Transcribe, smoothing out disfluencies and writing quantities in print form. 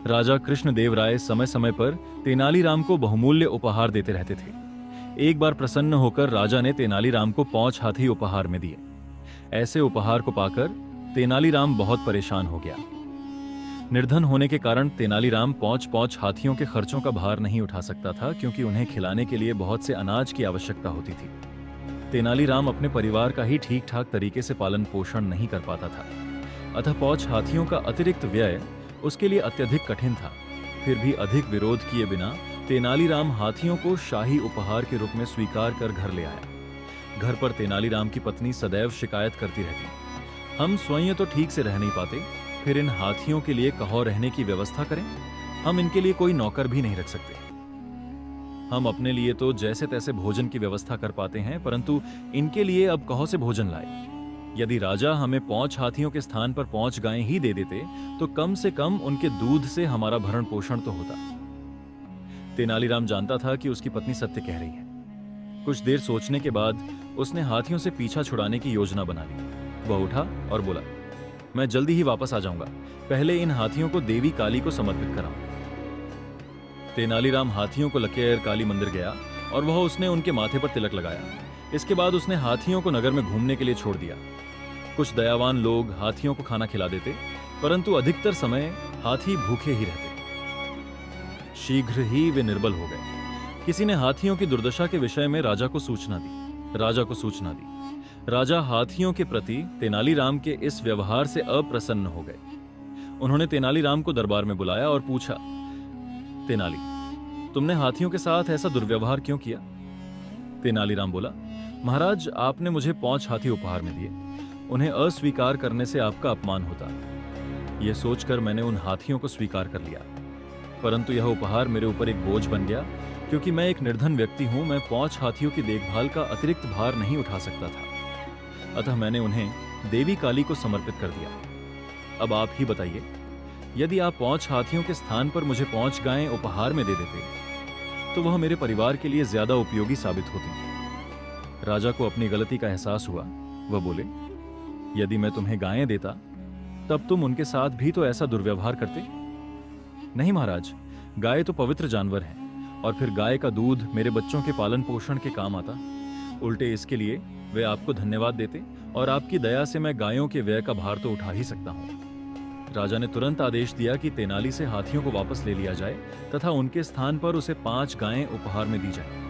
राजा कृष्णदेव राय समय समय पर तेनालीराम को बहुमूल्य उपहार देते रहते थे। एक बार प्रसन्न होकर राजा ने तेनालीराम को 5 हाथी उपहार में दिए। ऐसे उपहार को पाकर तेनालीराम बहुत परेशान हो गया। निर्धन होने के कारण तेनालीराम 5 हाथियों के खर्चों का भार नहीं उठा सकता था, क्योंकि उन्हें खिलाने के लिए बहुत से अनाज की आवश्यकता होती थी। तेनालीराम अपने परिवार का ही ठीक ठाक तरीके से पालन पोषण नहीं कर पाता था, अतः 5 हाथियों का अतिरिक्त व्यय उसके लिए अत्यधिक कठिन था। फिर भी अधिक विरोध किए बिना तेनालीराम हाथियों को शाही उपहार के रूप में स्वीकार कर घर ले आया। घर पर तेनालीराम की पत्नी सदैव शिकायत करती रहती, हम स्वयं तो ठीक से रह नहीं पाते, फिर इन हाथियों के लिए कहाँ रहने की व्यवस्था करें? हम इनके लिए कोई नौकर भी नहीं रख सकते। हम अपने लिए तो जैसे तैसे भोजन की व्यवस्था कर पाते हैं, परंतु इनके लिए अब कहाँ से भोजन लाए? यदि राजा हमें 5 हाथियों के स्थान पर 5 गायें ही दे देते तो कम से कम उनके दूध से हमारा भरण पोषण तो होता। तेनालीराम जानता था कि उसकी पत्नी सत्य कह रही है। कुछ देर सोचने के बाद उसने हाथियों से पीछा छुड़ाने की योजना बना ली। वह उठा और बोला, मैं जल्दी ही वापस आ जाऊंगा, पहले इन हाथियों को देवी काली को समर्पित कराऊं। तेनालीराम हाथियों को लकेयर काली मंदिर गया और वह उसने उनके माथे पर तिलक लगाया। इसके बाद उसने हाथियों को नगर में घूमने के लिए छोड़ दिया। कुछ दयावान लोग हाथियों को खाना खिला देते, परंतु अधिकतर समय हाथी भूखे ही रहते। शीघ्र ही वे निर्बल हो गए। किसी ने हाथियों की दुर्दशा के विषय में राजा को सूचना दी। राजा हाथियों के प्रति तेनालीराम के इस व्यवहार से अप्रसन्न हो गए। उन्होंने तेनालीराम को दरबार में बुलाया और पूछा, तेनाली, तुमने हाथियों के साथ ऐसा दुर्व्यवहार क्यों किया? तेनालीराम बोला, महाराज, आपने मुझे 5 हाथी उपहार में दिए, उन्हें अस्वीकार करने से आपका अपमान होता। यह सोचकर मैंने उन हाथियों को स्वीकार कर लिया, परंतु यह उपहार मेरे ऊपर एक बोझ बन गया, क्योंकि मैं एक निर्धन व्यक्ति हूं। मैं 5 हाथियों की देखभाल का अतिरिक्त भार नहीं उठा सकता था, अतः मैंने उन्हें देवी काली को समर्पित कर दिया। अब आप ही बताइए, यदि आप 5 हाथियों के स्थान पर मुझे 5 गायें उपहार में दे देते तो वह मेरे परिवार के लिए ज्यादा उपयोगी साबित होती। राजा को अपनी गलती का एहसास हुआ। वह बोले, यदि मैं तुम्हें गायें देता तब तुम उनके साथ भी तो ऐसा दुर्व्यवहार करते? नहीं महाराज, गाय तो पवित्र जानवर है, और फिर गाय का दूध मेरे बच्चों के पालन पोषण के काम आता। उल्टे इसके लिए वे आपको धन्यवाद देते, और आपकी दया से मैं गायों के व्यय का भार तो उठा ही सकता हूं। राजा ने तुरंत आदेश दिया कि तेनाली से हाथियों को वापस ले लिया जाए तथा उनके स्थान पर उसे 5 गायें उपहार में दी जाए।